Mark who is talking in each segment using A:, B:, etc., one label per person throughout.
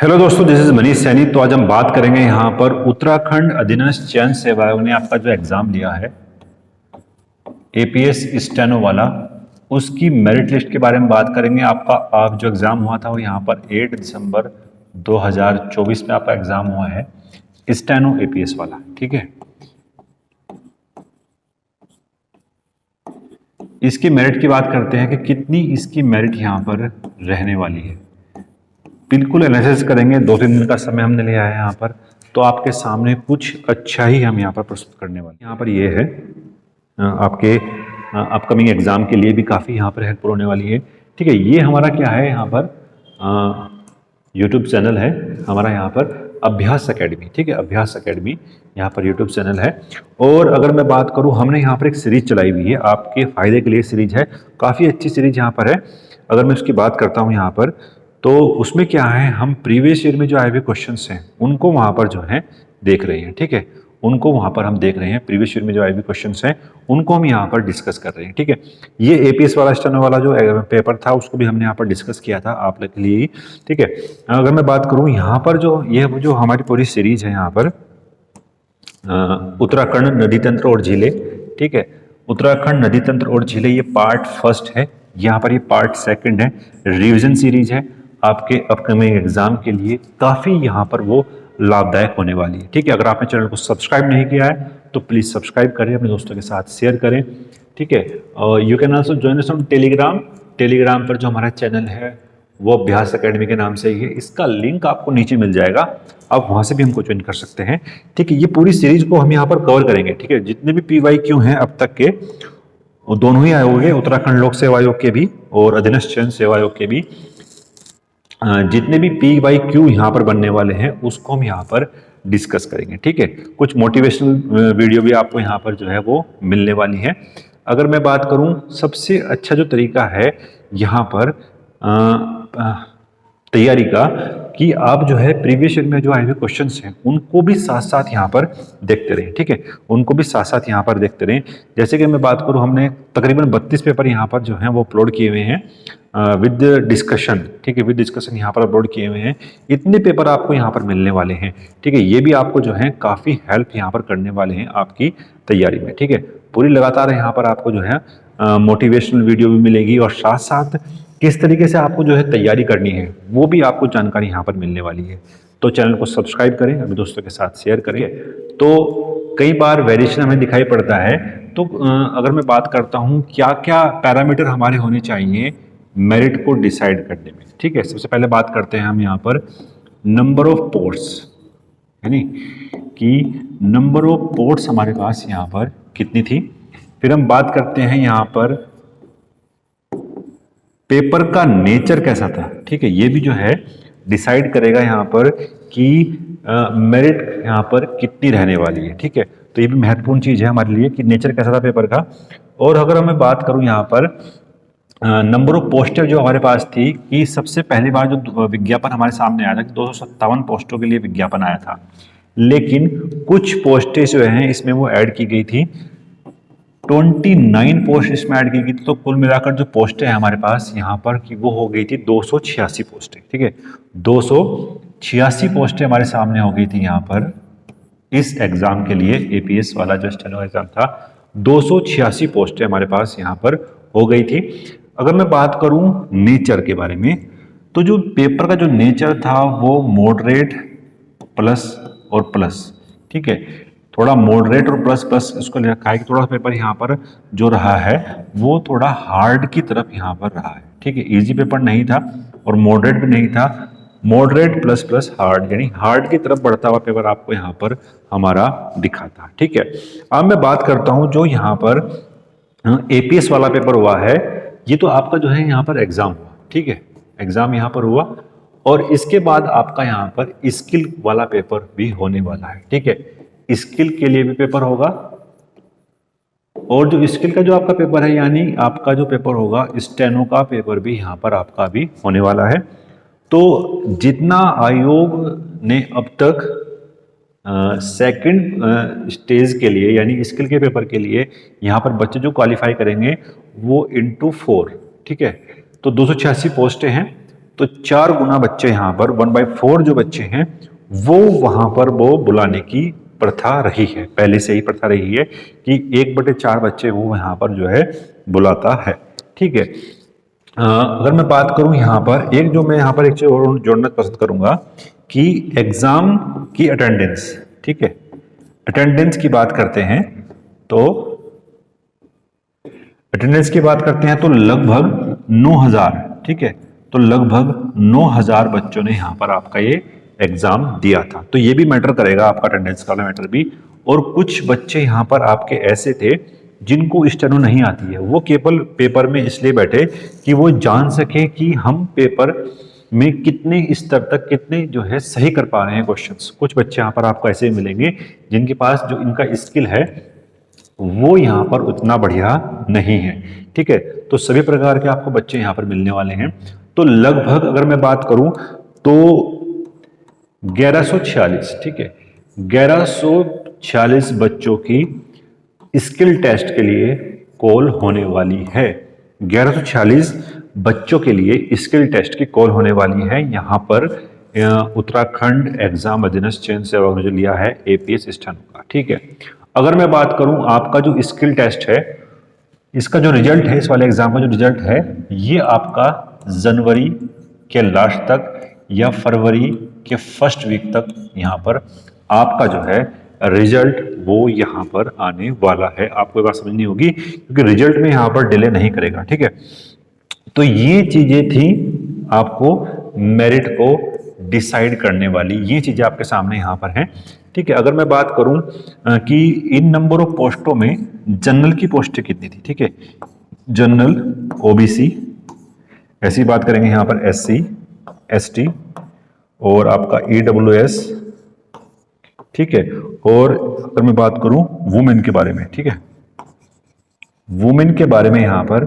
A: Hello दोस्तों, this is Manish Saini. तो आज हम बात करेंगे यहाँ पर उत्तराखंड अधीनस्थ चयन सेवा आयोग ने आपका जो एग्जाम लिया है एपीएस स्टेनो वाला, उसकी मेरिट लिस्ट के बारे में बात करेंगे। आप जो एग्जाम हुआ था वो यहाँ पर 8 दिसंबर 2024 में आपका एग्जाम हुआ है स्टेनो एपीएस वाला। ठीक है, इसकी मेरिट की बात करते हैं कि कितनी इसकी मेरिट यहाँ पर रहने वाली है। बिल्कुल एनालिसिस करेंगे, 2-3 दिन का समय हमने लिया है यहाँ पर, तो आपके सामने कुछ अच्छा ही हम यहाँ पर प्रस्तुत करने वाले। यहाँ पर ये है आपके अपकमिंग एग्जाम के लिए भी काफ़ी यहाँ पर हेल्पफुल होने वाली है। ठीक है, ये हमारा क्या है, यहाँ पर यूट्यूब चैनल है हमारा, यहाँ पर अभ्यास एकेडमी। ठीक है, अभ्यास एकेडमी यहाँ पर यूट्यूब चैनल है। और अगर मैं बात करूँ, हमने यहाँ पर एक सीरीज चलाई हुई है, आपके फ़ायदे के लिए सीरीज है, काफ़ी अच्छी सीरीज यहाँ पर है। अगर मैं उसकी बात करता हूँ यहाँ पर, तो उसमें क्या है, हम प्रीवियस ईयर में जो आए हुए क्वेश्चंस हैं उनको वहाँ पर जो है देख रहे हैं। ठीक है, उनको वहाँ पर हम देख रहे हैं, प्रीवियस ईयर में जो आए हुए क्वेश्चंस हैं उनको हम यहाँ पर डिस्कस कर रहे हैं। ठीक है, ये एपीएस वाला स्टेनो वाला जो पेपर था उसको भी हमने यहाँ पर डिस्कस किया था आप लोग के लिए। ठीक है, अगर मैं बात करूँ यहाँ पर जो हमारी पूरी सीरीज है यहाँ पर उत्तराखंड नदी तंत्र और झीलें। ठीक है, उत्तराखंड नदी तंत्र और झीलें, ये पार्ट फर्स्ट है, यहाँ पर ये पार्ट सेकंड है, रिवीजन सीरीज है। आपके अपकमिंग एग्जाम के लिए काफ़ी यहाँ पर वो लाभदायक होने वाली है। ठीक है, अगर आपने चैनल को सब्सक्राइब नहीं किया है तो प्लीज़ सब्सक्राइब करें, अपने दोस्तों के साथ शेयर करें। ठीक है, और you can also join us on Telegram पर जो हमारा चैनल है वो अभ्यास एकेडमी के नाम से ही है, इसका लिंक आपको नीचे मिल जाएगा, आप वहाँ से भी हमको ज्वाइन कर सकते हैं। ठीक है, ये पूरी सीरीज को हम यहाँ पर कवर करेंगे। ठीक है, जितने भी PYQ हैं अब तक के, वो दोनों ही आयोग है, उत्तराखंड लोक सेवा आयोग के भी और अधीनस्थ चयन सेवा आयोग के भी, जितने भी PYQ यहाँ पर बनने वाले हैं उसको हम यहाँ पर डिस्कस करेंगे। ठीक है, कुछ मोटिवेशनल वीडियो भी आपको यहाँ पर जो है वो मिलने वाली है। अगर मैं बात करूँ, सबसे अच्छा जो तरीका है यहाँ पर तैयारी का, कि आप जो है प्रीवियस ईयर में जो आए हुए क्वेश्चंस हैं उनको भी साथ साथ यहाँ पर देखते रहें। ठीक है, उनको भी साथ साथ यहाँ पर देखते रहें। जैसे कि मैं बात करूँ, हमने तकरीबन 32 पेपर यहाँ पर जो हैं वो अपलोड किए हुए हैं विद डिस्कशन। ठीक है, विद डिस्कशन यहाँ पर अपलोड किए हुए हैं। इतने पेपर आपको यहाँ पर मिलने वाले हैं। ठीक है, ये भी आपको जो है काफ़ी हेल्प यहाँ पर करने वाले हैं आपकी तैयारी में। ठीक है, पूरी लगातार यहाँ पर आपको जो है मोटिवेशनल वीडियो भी मिलेगी, और साथ साथ किस तरीके से आपको जो है तैयारी करनी है वो भी आपको जानकारी यहाँ पर मिलने वाली है। तो चैनल को सब्सक्राइब करें, अपने दोस्तों के साथ शेयर करें। तो कई बार वेरिएशन हमें दिखाई पड़ता है, तो अगर मैं बात करता हूँ क्या क्या पैरामीटर हमारे होने चाहिए मेरिट को डिसाइड करने में। ठीक है, सबसे पहले बात करते हैं हम यहाँ पर नंबर ऑफ पोस्ट्स, यानी कि नंबर ऑफ पोस्ट्स हमारे पास यहाँ पर कितनी थी। फिर हम बात करते हैं यहाँ पर पेपर का नेचर कैसा था। ठीक है, ये भी जो है डिसाइड करेगा यहाँ पर कि मेरिट यहाँ पर कितनी रहने वाली है। ठीक है, तो ये भी महत्वपूर्ण चीज़ है हमारे लिए कि नेचर कैसा था पेपर का। और अगर मैं बात करूँ यहाँ पर नंबर ऑफ पोस्टर जो हमारे पास थी, कि सबसे पहली बार जो विज्ञापन हमारे सामने आया था कि 257 पोस्टों के लिए विज्ञापन आया था, लेकिन कुछ पोस्टें जो हैं इसमें वो ऐड की गई थी, 29 पोस्ट इसमें ऐड की गई थी। तो कुल मिलाकर जो पोस्टें हैं हमारे पास यहाँ पर कि वो हो गई थी 286 पोस्टें। ठीक है, 286 पोस्टें हमारे सामने हो गई थी यहाँ पर इस एग्जाम के लिए। एपीएस वाला जो स्टेनो एग्जाम था, 286 पोस्टें हमारे पास यहाँ पर हो गई थी। अगर मैं बात करूँ नेचर के बारे में, तो जो पेपर का जो नेचर था वो मॉडरेट प्लस और प्लस। ठीक है, थोड़ा मॉडरेट और प्लस प्लस इसको लिखा है कि थोड़ा पेपर यहाँ पर जो रहा है वो थोड़ा हार्ड की तरफ यहाँ पर रहा है। ठीक है, इजी पेपर नहीं था और मॉडरेट भी नहीं था, मॉडरेट प्लस प्लस हार्ड, यानी हार्ड की तरफ बढ़ता हुआ पेपर आपको यहाँ पर हमारा दिखा था। ठीक है, अब मैं बात करता हूँ जो यहाँ पर एपीएस वाला पेपर हुआ है, ये तो आपका जो है यहाँ पर एग्जाम हुआ। ठीक है, एग्जाम यहाँ पर हुआ, और इसके बाद आपका यहाँ पर स्किल वाला पेपर भी होने वाला है। ठीक है, स्किल के लिए भी पेपर होगा, और जो स्किल का जो आपका पेपर है, यानी आपका जो पेपर होगा स्टेनो का पेपर भी यहाँ पर आपका भी होने वाला है। तो जितना आयोग ने अब तक सेकंड स्टेज के लिए यानी स्किल के पेपर के लिए यहाँ पर बच्चे जो क्वालिफाई करेंगे वो इंटू 4। ठीक है, तो 286 पोस्टें हैं, तो 4 गुना बच्चे यहाँ पर 1/4 जो बच्चे हैं वो वहां पर वो बुलाने की प्रथा रही है, पहले से ही प्रथा रही है कि 1/4 बच्चे वो यहाँ पर जो है बुलाता है। ठीक है। अगर मैं बात करूं यहाँ पर एक जो मैं यहाँ पर एक चीज और जोड़ना पसंद करूंगा कि एग्जाम की अटेंडेंस, ठीक है, अटेंडेंस की बात करते हैं तो तो लगभग 9000, ठीक है, तो लगभग 9000 बच्चों ने यहाँ पर आपका ये एग्जाम दिया था। तो ये भी मैटर करेगा, आपका अटेंडेंस का मैटर भी। और कुछ बच्चे यहाँ पर आपके ऐसे थे जिनको स्टेनो नहीं आती है, वो केवल पेपर में इसलिए बैठे कि वो जान सके कि हम पेपर में कितने स्तर तक कितने जो है सही कर पा रहे हैं क्वेश्चंस। कुछ बच्चे यहाँ पर आपको ऐसे मिलेंगे जिनके पास जो इनका स्किल है वो यहाँ पर उतना बढ़िया नहीं है। ठीक है, तो सभी प्रकार के आपको बच्चे यहाँ पर मिलने वाले हैं। तो लगभग अगर मैं बात करूं तो 1146, ठीक है, 1146 बच्चों की स्किल टेस्ट के लिए कॉल होने वाली है। 1146 बच्चों के लिए स्किल टेस्ट की कॉल होने वाली है यहाँ पर उत्तराखंड एग्जाम अधीनस्थ चयन सेवा ने जो लिया है एपीएस स्टेनो का। ठीक है, अगर मैं बात करूं आपका जो स्किल टेस्ट है, इसका जो रिजल्ट है, इस वाले एग्जाम का जो रिजल्ट है, ये आपका जनवरी के लास्ट तक या फरवरी के फर्स्ट वीक तक यहाँ पर आपका जो है रिजल्ट वो यहाँ पर आने वाला है। आपको ये बात समझनी होगी क्योंकि रिजल्ट में यहाँ पर डिले नहीं करेगा। ठीक है, तो ये चीजें थी आपको मेरिट को डिसाइड करने वाली, ये चीजें आपके सामने यहाँ पर हैं। ठीक है, अगर मैं बात करूं कि इन नंबर ऑफ पोस्टों में जनरल की पोस्टें कितनी थी, ठीक है, जनरल, ओबीसी, ऐसी बात करेंगे यहाँ पर एससी, एसटी और आपका ईडब्ल्यूएस, ठीक है, और अगर मैं बात करूं वुमेन के बारे में, ठीक है, वुमेन के बारे में यहाँ पर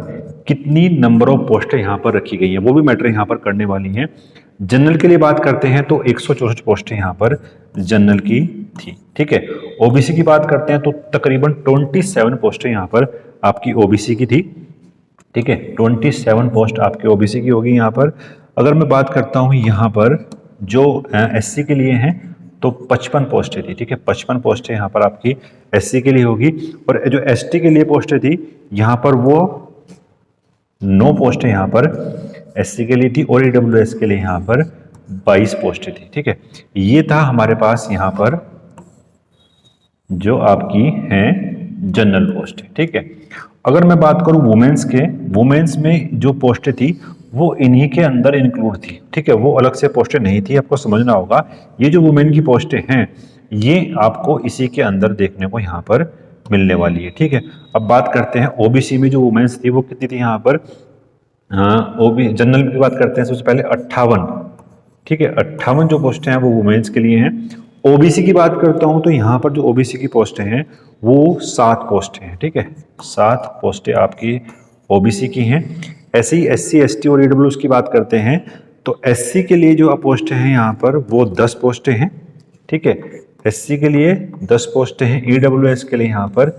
A: कितनी नंबर ऑफ पोस्टें यहाँ पर रखी गई हैं वो भी मैटर यहाँ पर करने वाली हैं। जनरल के लिए बात करते हैं तो 164 पोस्टें यहाँ पर जनरल की थी। ठीक है, ओबीसी की बात करते हैं तो तकरीबन 27 पोस्टें यहाँ पर आपकी ओबीसी की थी। ठीक है, 27 पोस्ट आपकी ओबीसी की होगी यहाँ पर। अगर मैं बात करता हूँ यहाँ पर जो एससी के लिए हैं तो 55 पोस्टें थी। ठीक है, 55 पोस्टें यहाँ पर आपकी एससी के लिए होगी। और जो एसटी के लिए पोस्टें थी यहाँ पर वो 9 पोस्टें यहाँ पर एससी के लिए थी और ईडब्ल्यूएस के लिए यहाँ पर 22 पोस्टें थी। ठीक है, ये था हमारे पास यहाँ पर जो आपकी हैं जनरल पोस्टें। ठीक है, अगर मैं बात करूं वुमेन्स के, वुमेन्स में जो पोस्टें थी वो इन्हीं के अंदर इंक्लूड थी। ठीक है, वो अलग से पोस्टें नहीं थी, आपको समझना होगा। ये जो वुमेन की पोस्टें हैं ये आपको इसी के अंदर देखने को यहाँ पर मिलने वाली है। ठीक है, अब बात करते हैं ओबीसी में जो वुमेन्स थी वो कितनी थी यहाँ पर। जनरल की बात करते हैं सबसे पहले 58। ठीक है, 58 जो पोस्टें हैं वो वुमेन्स के लिए हैं। ओबीसी की बात करता हूं तो यहाँ पर जो ओबीसी की पोस्टें हैं वो 7 पोस्टें हैं। ठीक है, 7 पोस्टें आपकी ओबीसी की हैं। ऐसे ही एससी, एसटी और ईडब्ल्यूएस की बात करते हैं तो एससी के लिए जो पोस्टें हैं यहाँ पर वो 10 पोस्टें हैं। ठीक है, एससी के लिए 10 पोस्टें हैं, ईडब्ल्यूएस के लिए यहाँ पर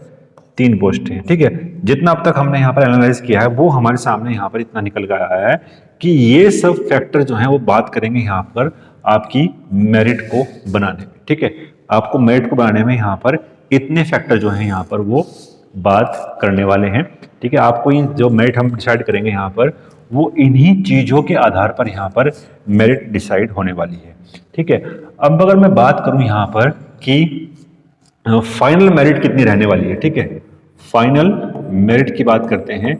A: 3 पोस्टें हैं। ठीक है, जितना अब तक हमने यहाँ पर एनालाइज किया है वो हमारे सामने यहाँ पर इतना निकल कर आया है कि ये सब फैक्टर जो हैं वो बात करेंगे यहाँ पर आपकी मेरिट को बनाने में। ठीक है, आपको मेरिट को बनाने में यहाँ पर इतने फैक्टर जो हैं यहाँ पर वो बात करने वाले हैं। ठीक है, आपको ये जो मेरिट हम डिसाइड करेंगे यहाँ पर वो इन्हीं चीज़ों के आधार पर यहाँ पर मेरिट डिसाइड होने वाली है। ठीक है, अब अगर मैं बात करूँ यहाँ पर कि फाइनल मेरिट कितनी रहने वाली है। ठीक है, फाइनल मेरिट की बात करते हैं,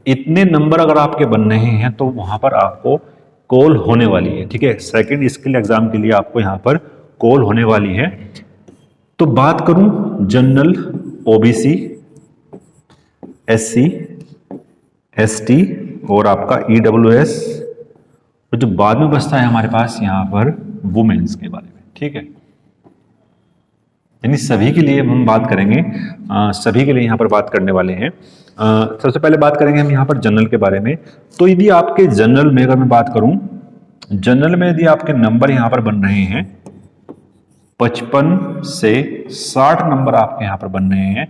A: इतने नंबर अगर आपके बन रहे हैं तो वहां पर आपको कॉल होने वाली है। ठीक है, सेकंड स्किल एग्जाम के लिए आपको यहाँ पर कॉल होने वाली है। तो बात करूं जनरल, ओबीसी, एससी, एसटी और आपका ईडब्ल्यूएस, जो बाद में बचता है हमारे पास यहाँ पर वुमेन्स के बारे में। ठीक है, यानी सभी के लिए हम बात करेंगे, सभी के लिए यहाँ पर बात करने वाले हैं। सबसे पहले बात करेंगे हम यहाँ पर जनरल के बारे में। तो यदि आपके जनरल में अगर मैं बात करूं, जनरल में यदि आपके नंबर यहाँ पर बन रहे हैं 55 से 60 नंबर आपके यहाँ पर बन रहे हैं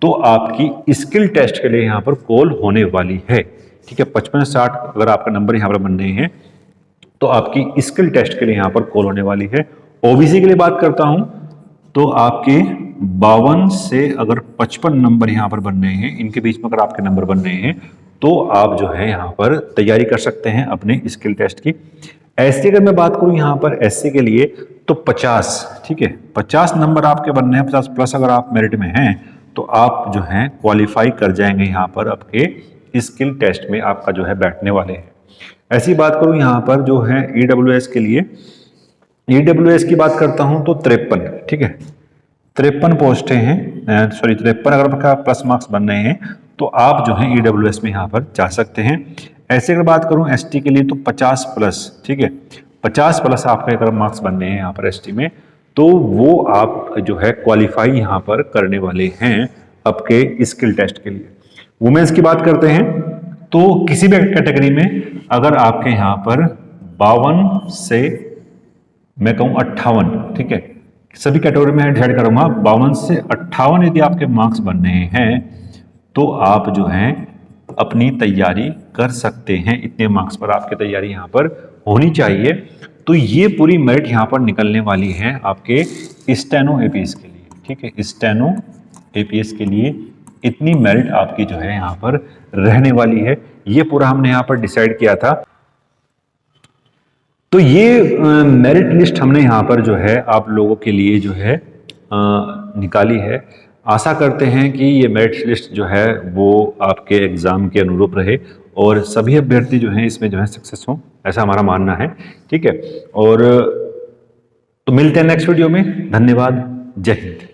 A: तो आपकी स्किल टेस्ट के लिए यहाँ पर कॉल होने वाली है। ठीक है, 55 से 60 अगर आपका नंबर यहाँ पर बन रहे हैं तो आपकी स्किल टेस्ट के लिए यहाँ पर कॉल होने वाली है। ओबीसी के लिए बात करता हूं तो आपके 52 से अगर 55 नंबर यहाँ पर बन रहे हैं, इनके बीच में अगर आपके नंबर बन रहे हैं तो आप जो है यहाँ पर तैयारी कर सकते हैं अपने स्किल टेस्ट की। एससी अगर मैं बात करूं यहाँ पर एससी के लिए तो 50, ठीक है, 50 नंबर आपके बनने हैं, 50 प्लस अगर आप मेरिट में हैं तो आप जो है क्वालिफाई कर जाएंगे यहाँ पर आपके स्किल टेस्ट में, आपका जो है बैठने वाले हैं। ऐसी बात करूं यहाँ पर जो है ईडब्ल्यूएस के लिए, ईडब्ल्यूएस की बात करता हूं तो 53, ठीक है, 53 पोस्टें हैं, सॉरी 53 अगर आपका प्लस मार्क्स बन रहे हैं तो आप जो है ईडब्ल्यूएस में यहाँ पर जा सकते हैं। ऐसे अगर बात करूं एसटी के लिए तो 50 प्लस, ठीक है, 50 प्लस आपके अगर मार्क्स बन रहे हैं यहाँ पर एसटी में तो वो आप जो है क्वालिफाई यहाँ पर करने वाले हैं आपके स्किल टेस्ट के लिए। वुमेन्स की बात करते हैं तो किसी भी कैटेगरी में अगर आपके यहाँ पर 52 से मैं कहूँ 58, ठीक है, सभी कैटेगरी में डिसाइड करूंगा, 52 से 58 यदि आपके मार्क्स बन रहे हैं तो आप जो हैं अपनी तैयारी कर सकते हैं। इतने मार्क्स पर आपकी तैयारी यहाँ पर होनी चाहिए। तो ये पूरी मेरिट यहाँ पर निकलने वाली है आपके स्टेनो एपीएस के लिए, ठीक है, स्टेनो एपीएस के लिए इतनी मेरिट आपकी जो है यहाँ पर रहने वाली है। ये पूरा हमने यहाँ पर डिसाइड किया था। तो ये मेरिट लिस्ट हमने यहाँ पर जो है आप लोगों के लिए जो है निकाली है। आशा करते हैं कि ये मेरिट लिस्ट जो है वो आपके एग्ज़ाम के अनुरूप रहे और सभी अभ्यर्थी जो हैं इसमें जो है सक्सेस हों, ऐसा हमारा मानना है, ठीक है। और तो मिलते हैं नेक्स्ट वीडियो में। धन्यवाद। जय हिंद।